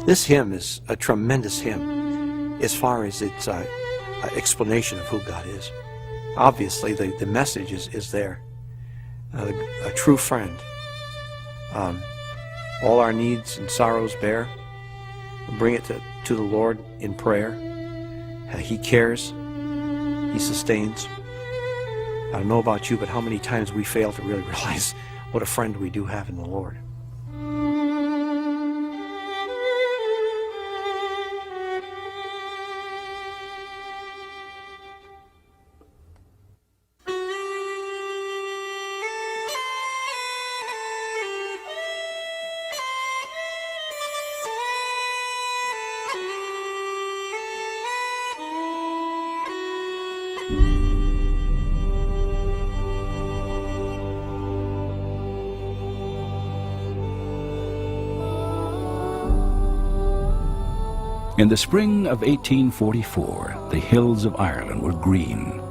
This hymn is a tremendous hymn as far as its explanation of who God is. Obviously, the message is there. A true friend. All our needs and sorrows bear. Bring it to the Lord in prayer. He cares. He sustains. I don't know about you, but how many times we fail to really realize what a friend we do have in the Lord. In the spring of 1844, the hills of Ireland were green.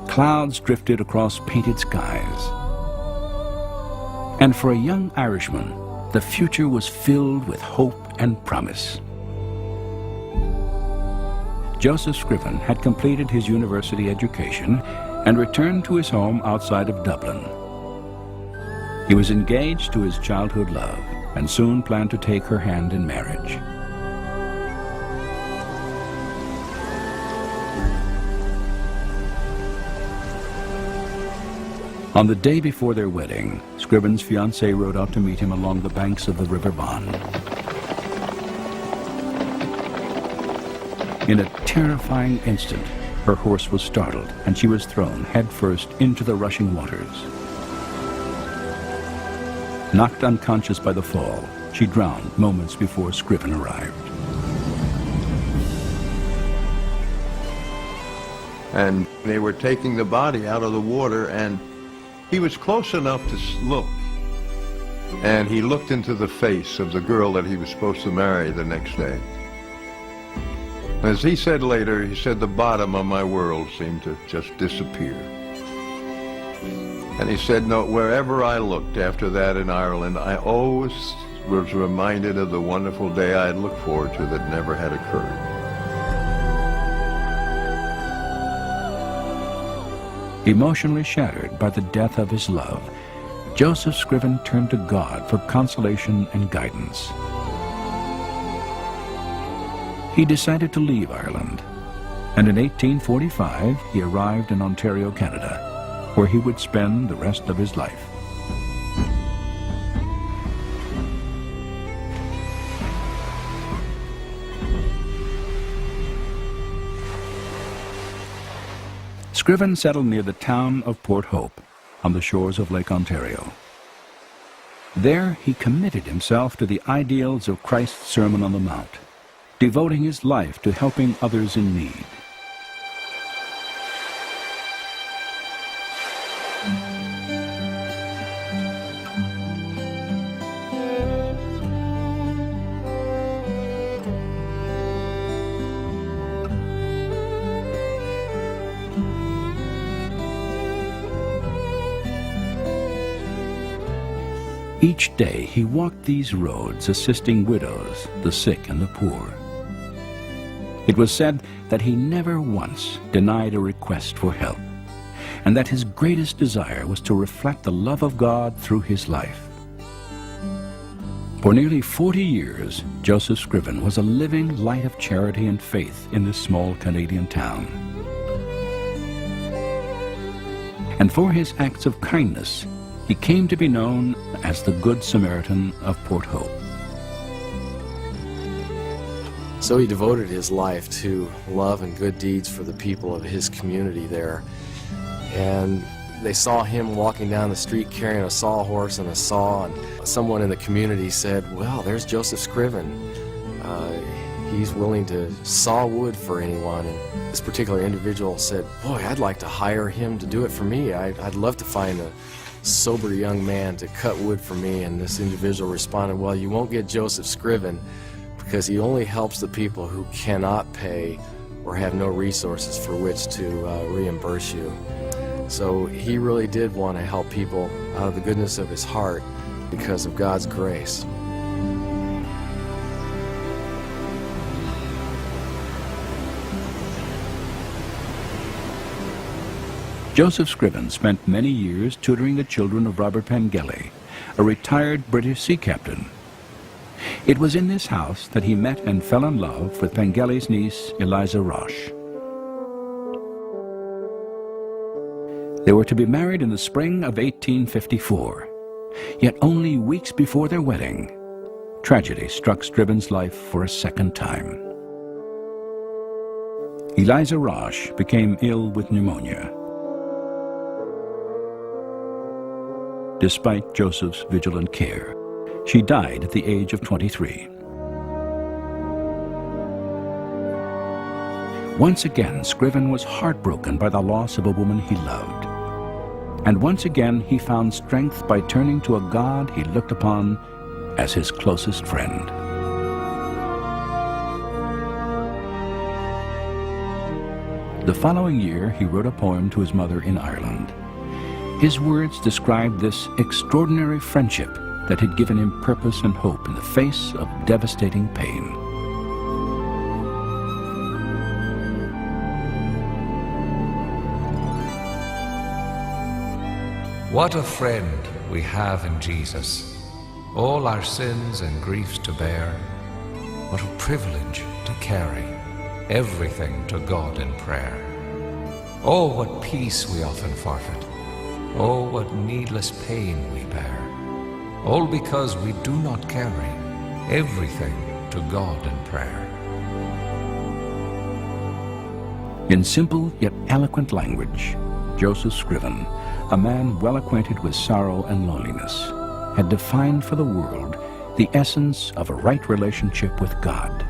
Clouds drifted across painted skies. And for a young Irishman, the future was filled with hope and promise. Joseph Scriven had completed his university education and returned to his home outside of Dublin. He was engaged to his childhood love and soon planned to take her hand in marriage. On the day before their wedding, Scriven's fiancée rode out to meet him along the banks of the River Bann. In a terrifying instant, her horse was startled and she was thrown headfirst into the rushing waters. Knocked unconscious by the fall, she drowned moments before Scriven arrived. And they were taking the body out of the water, and he was close enough to look, and he looked into the face of the girl that he was supposed to marry the next day. As he said later, he said, the bottom of my world seemed to just disappear. And he said, no, wherever I looked after that in Ireland, I always was reminded of the wonderful day I had looked forward to that never had occurred. Emotionally shattered by the death of his love, Joseph Scriven turned to God for consolation and guidance. He decided to leave Ireland, and in 1845 he arrived in Ontario, Canada, where he would spend the rest of his life. Scriven settled near the town of Port Hope, on the shores of Lake Ontario. There he committed himself to the ideals of Christ's Sermon on the Mount, devoting his life to helping others in need. Each day he walked these roads assisting widows, the sick, and the poor. It was said that he never once denied a request for help, and that his greatest desire was to reflect the love of God through his life. For nearly 40 years, Joseph Scriven was a living light of charity and faith in this small Canadian town. And for his acts of kindness, he came to be known as the Good Samaritan of Port Hope. So he devoted his life to love and good deeds for the people of his community there. And they saw him walking down the street carrying a sawhorse and a saw, and someone in the community said, well, there's Joseph Scriven. He's willing to saw wood for anyone. And this particular individual said, boy, I'd like to hire him to do it for me. I'd love to find a sober young man to cut wood for me. And this individual responded, well, you won't get Joseph Scriven because he only helps the people who cannot pay or have no resources for which to reimburse you. So he really did want to help people out of the goodness of his heart because of God's grace. Joseph Scriven spent many years tutoring the children of Robert Pengelly, a retired British sea captain. It was in this house that he met and fell in love with Pengelly's niece, Eliza Roche. They were to be married in the spring of 1854. Yet only weeks before their wedding, tragedy struck Scriven's life for a second time. Eliza Roche became ill with pneumonia. Despite Joseph's vigilant care, she died at the age of 23. Once again, Scriven was heartbroken by the loss of a woman he loved. And once again, he found strength by turning to a God he looked upon as his closest friend. The following year, he wrote a poem to his mother in Ireland. His words described this extraordinary friendship that had given him purpose and hope in the face of devastating pain. What a friend we have in Jesus, all our sins and griefs to bear. What a privilege to carry everything to God in prayer. Oh, what peace we often forfeit. Oh, what needless pain we bear. All because we do not carry everything to God in prayer. In simple yet eloquent language, Joseph Scriven, a man well acquainted with sorrow and loneliness, had defined for the world the essence of a right relationship with God.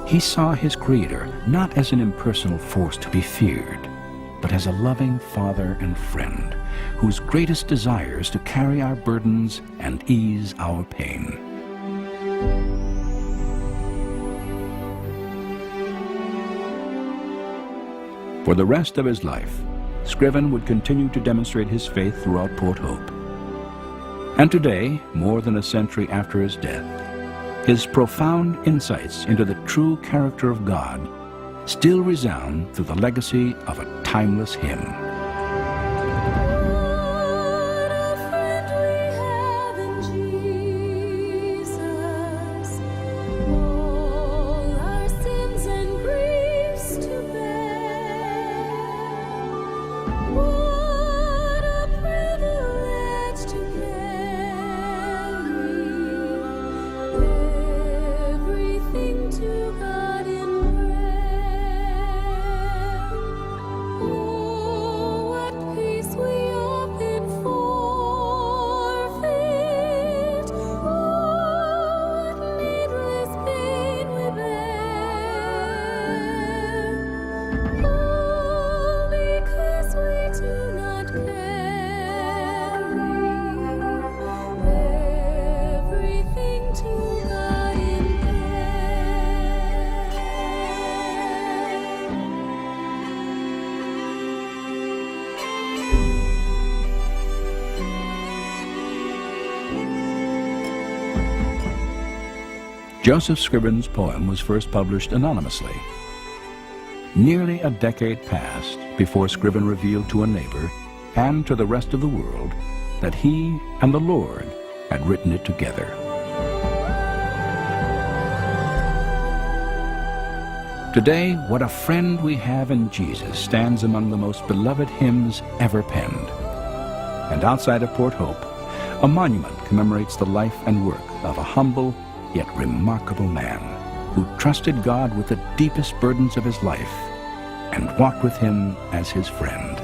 He saw his Creator not as an impersonal force to be feared, but as a loving Father and friend whose greatest desire is to carry our burdens and ease our pain. For the rest of his life, Scriven would continue to demonstrate his faith throughout Port Hope. And today, more than a century after his death, his profound insights into the true character of God still resound through the legacy of a timeless hymn. Joseph Scriven's poem was first published anonymously. Nearly a decade passed before Scriven revealed to a neighbor and to the rest of the world that he and the Lord had written it together. Today, What a Friend We Have in Jesus stands among the most beloved hymns ever penned. And outside of Port Hope, a monument commemorates the life and work of a humble yet remarkable man who trusted God with the deepest burdens of his life and walked with him as his friend.